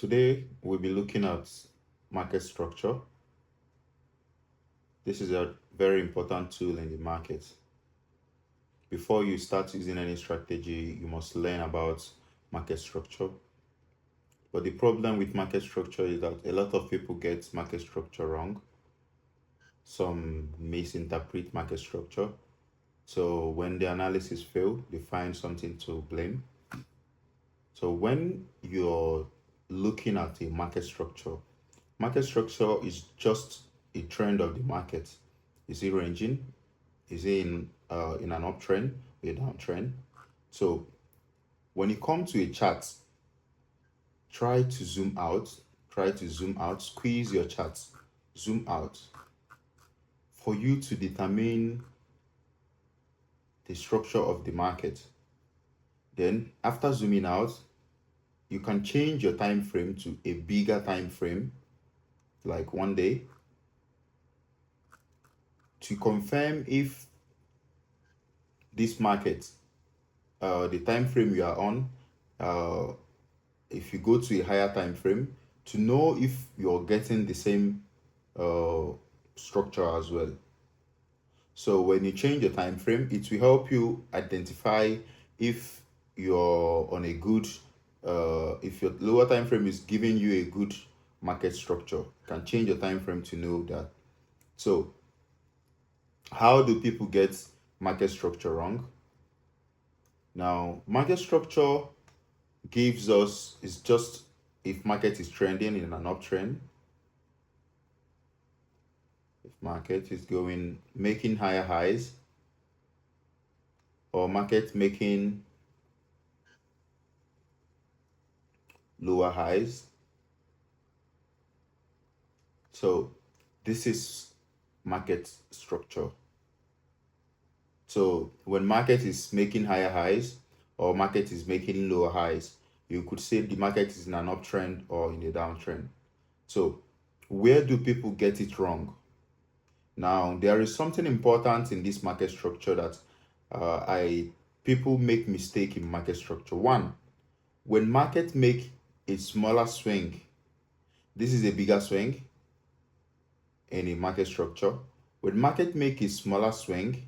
Today we'll be looking at market structure. This is a very important tool in the market. Before you start using any strategy, you must learn about market structure. But the problem with market structure is that a lot of people get market structure wrong. Some misinterpret market structure. So when the analysis fail, they find something to blame. So when you're looking at a market structure is just a trend of the market. Is it ranging? Is it in an uptrend or a downtrend? So when you come to a chart, try to zoom out, squeeze your chart, zoom out for you to determine the structure of the market. Then after zooming out, you can change your time frame to a bigger time frame, like 1 day, to confirm if this market, the time frame you are on, if you go to a higher time frame, to know if you're getting the same structure as well. So when you change the time frame, it will help you identify if you're on a good, if your lower time frame is giving you a good market structure. You can change your time frame to know that. So how do people get market structure wrong? Now, market structure gives us, is just if market is trending in an uptrend, if market is going, making higher highs, or market making lower highs. So this is market structure. So when market is making higher highs or market is making lower highs, you could say the market is in an uptrend or in a downtrend. So where do people get it wrong? Now, there is something important in this market structure that people make mistake in market structure. One, when market make a smaller swing, this is a bigger swing in a market structure. When market make a smaller swing,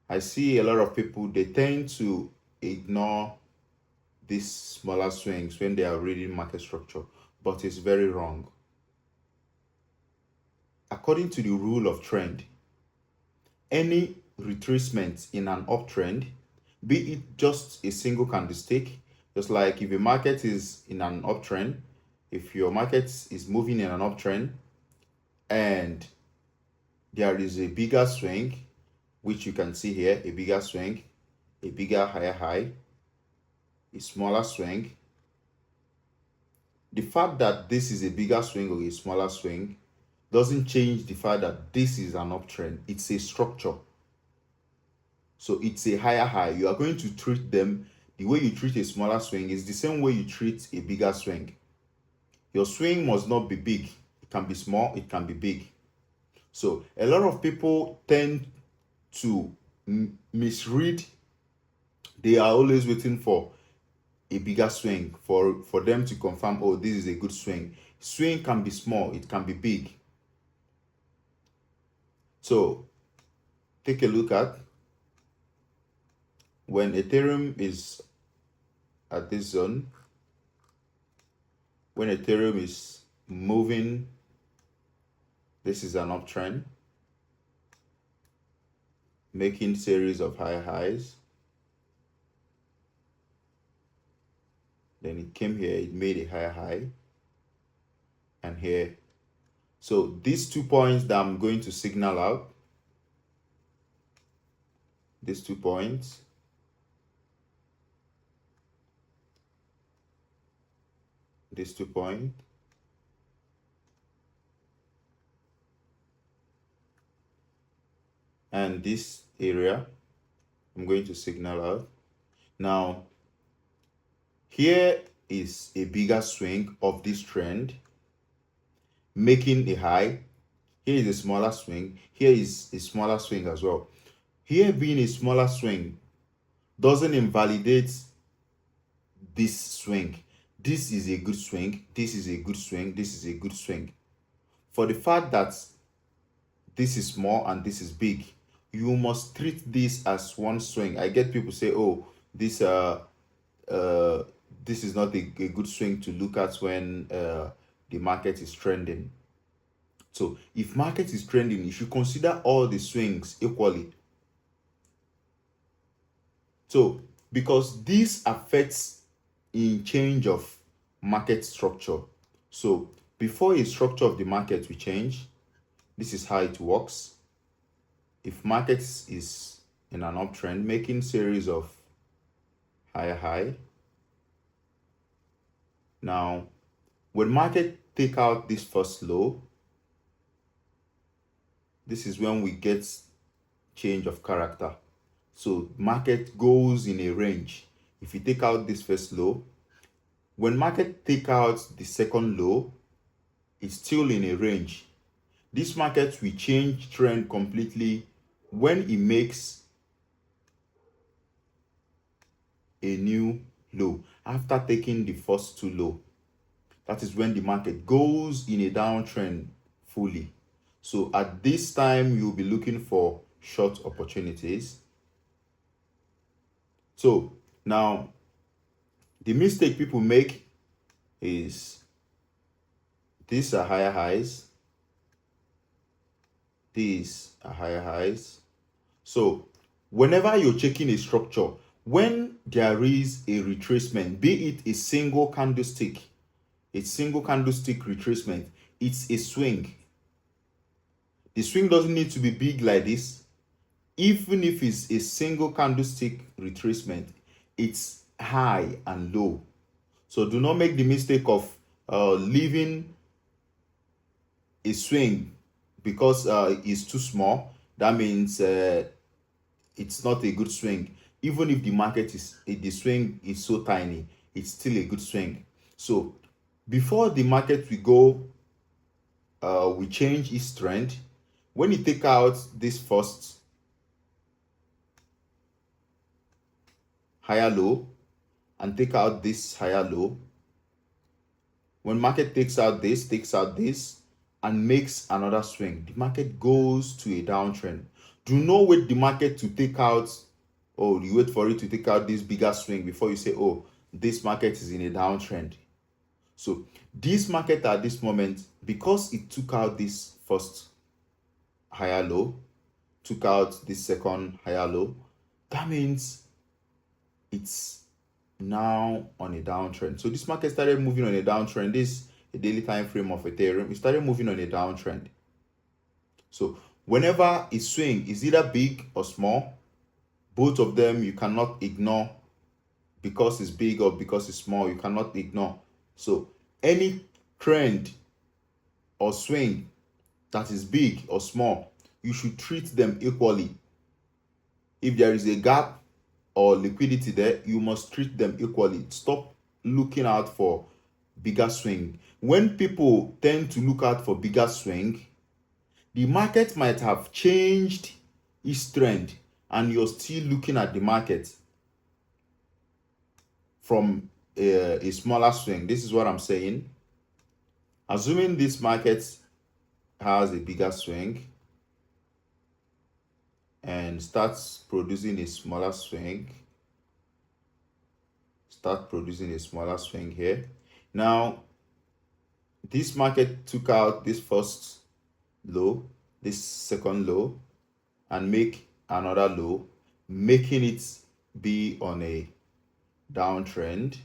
I see a lot of people, they tend to ignore these smaller swings when they are reading market structure, but it's very wrong. According to the rule of trend, any retracement in an uptrend, be it just a single candlestick, just like if a market is in an uptrend, if your market is moving in an uptrend and there is a bigger swing, which you can see here, a bigger swing, a bigger higher high, a smaller swing. The fact that this is a bigger swing or a smaller swing doesn't change the fact that this is an uptrend. It's a structure. So it's a higher high. You are going to treat them, the way you treat a smaller swing is the same way you treat a bigger swing. Your swing must not be big. It can be small, it can be big. So a lot of people tend to misread. They are always waiting for a bigger swing for them to confirm, oh, this is a good swing. Swing can be small, it can be big. So take a look at when Ethereum is at this zone, when Ethereum is moving, this is an uptrend, making series of high highs. Then it came here, it made a higher high, and here. So these 2 points that I'm going to signal out, these 2 points, these 2 points, and this area, I'm going to signal out. Now, here is a bigger swing of this trend, making a high. Here is a smaller swing. Here is a smaller swing as well. Here being a smaller swing doesn't invalidate this swing. this is a good swing, this is a good swing, this is a good swing. For the fact that this is small and this is big, you must treat this as one swing. I get people say, oh, this uh this is not a good swing to look at when the market is trending. So if market is trending, you should consider all the swings equally. So because this affects in change of market structure. So before a structure of the market will change, this is how it works. If market is in an uptrend, making series of higher high. Now, when market take out this first low, this is when we get change of character. So market goes in a range. If you take out this first low, when market take out the second low, it's still in a range. This market will change trend completely when it makes a new low after taking the first two low. That is when the market goes in a downtrend fully. So at this time, you'll be looking for short opportunities. So now, the mistake people make is these are higher highs. These are higher highs. So whenever you're checking a structure, when there is a retracement, be it a single candlestick retracement, it's a swing. The swing doesn't need to be big like this. Even if it's a single candlestick retracement, it's high and low. So do not make the mistake of leaving a swing because it's too small. That means it's not a good swing. Even if the swing is so tiny, it's still a good swing. So before the market will go, we change its trend. When you take out this first higher low and take out this higher low, when market takes out this and makes another swing, the market goes to a downtrend. Do not wait the market to take out, or you wait for it to take out this bigger swing before you say, oh, this market is in a downtrend. So this market at this moment, because it took out this first higher low, took out this second higher low, that means it's now on a downtrend. So this market started moving on a downtrend. This is a daily time frame of Ethereum. It started moving on a downtrend. So whenever a swing is either big or small, both of them you cannot ignore. Because it's big or because it's small, you cannot ignore. So any trend or swing that is big or small, you should treat them equally. If there is a gap or liquidity there, you must treat them equally. Stop looking out for bigger swing. When people tend to look out for bigger swing, the market might have changed its trend and you're still looking at the market from a smaller swing. This is what I'm saying. Assuming this market has a bigger swing and starts producing a smaller swing, here. Now, this market took out this first low, this second low, and make another low, making it be on a downtrend.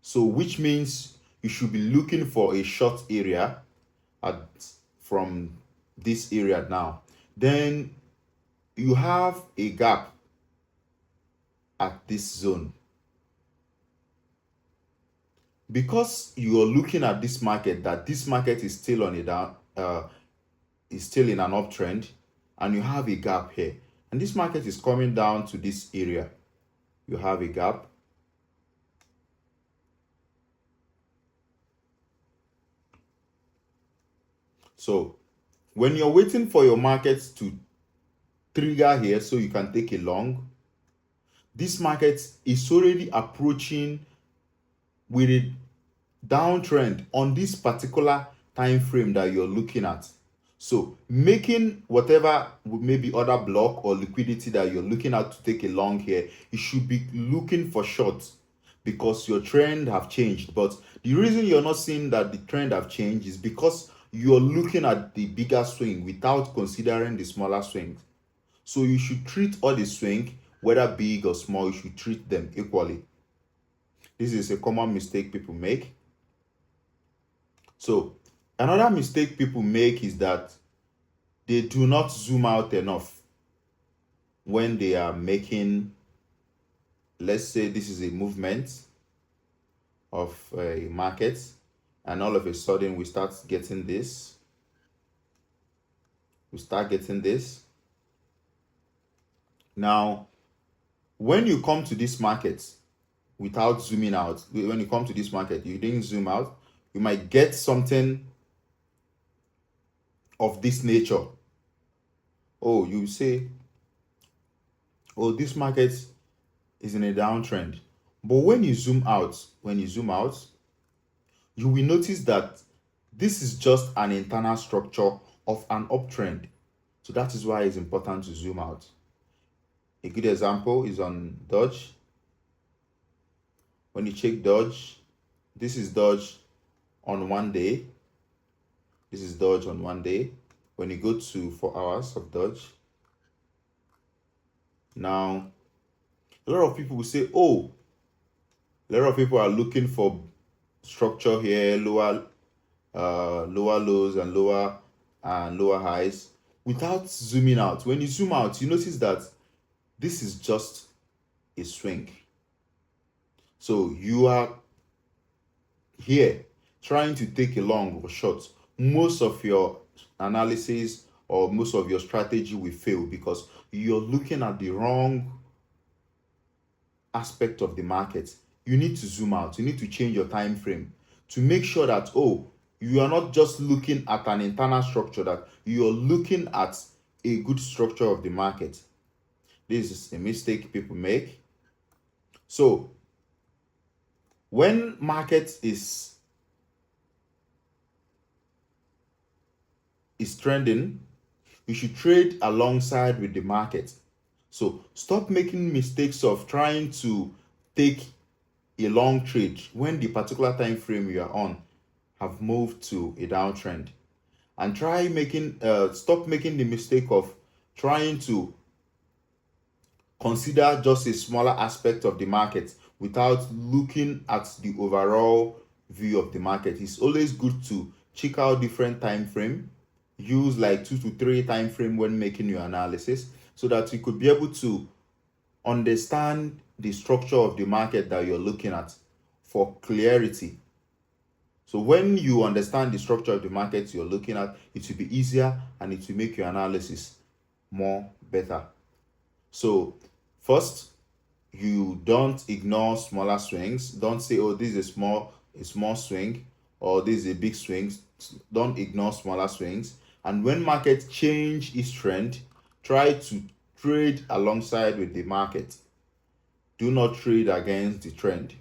So which means you should be looking for a short area from this area now. Then you have a gap at this zone. Because you are looking at this market, that this market is still on a is still in an uptrend, and you have a gap here, and this market is coming down to this area. You have a gap. So when you're waiting for your market to trigger here so you can take a long, this market is already approaching with a downtrend on this particular time frame that you're looking at. So making whatever maybe other block or liquidity that you're looking at to take a long here, you should be looking for shorts because your trend have changed. But the reason you're not seeing that the trend have changed is because you're looking at the bigger swing without considering the smaller swings. So you should treat all the swing, whether big or small, you should treat them equally. This is a common mistake people make. So another mistake people make is that they do not zoom out enough when they are making, let's say this is a movement of a market, and all of a sudden we start getting this. Now, when you come to this market without zooming out, when you come to this market, you didn't zoom out, you might get something of this nature. Oh, you say, oh, this market is in a downtrend. But when you zoom out, you will notice that this is just an internal structure of an uptrend. So that is why it's important to zoom out. A good example is on Dodge. When you check Dodge, this is Dodge on 1 day. This is Dodge on 1 day. When you go to 4 hours of Dodge, now a lot of people will say, oh, a lot of people are looking for structure here, lower lows and lower highs, without zooming out. When you zoom out, you notice that this is just a swing. So you are here trying to take a long or short. Most of your analysis or most of your strategy will fail because you're looking at the wrong aspect of the market. You need to zoom out. You need to change your time frame to make sure that, oh, you are not just looking at an internal structure, that you're looking at a good structure of the market. This is a mistake people make. So when market is trending, you should trade alongside with the market. So stop making mistakes of trying to take a long trade when the particular time frame you are on have moved to a downtrend, and stop making the mistake of trying to consider just a smaller aspect of the market without looking at the overall view of the market. It's always good to check out different time frame, use like 2 to 3 time frame when making your analysis, so that you could be able to understand the structure of the market that you're looking at for clarity. So when you understand the structure of the market you're looking at, it will be easier and it will make your analysis more better. So first, you don't ignore smaller swings. Don't say, oh, this is a small swing, or this is a big swing. Don't ignore smaller swings. And when market change its trend, try to trade alongside with the market. Do not trade against the trend.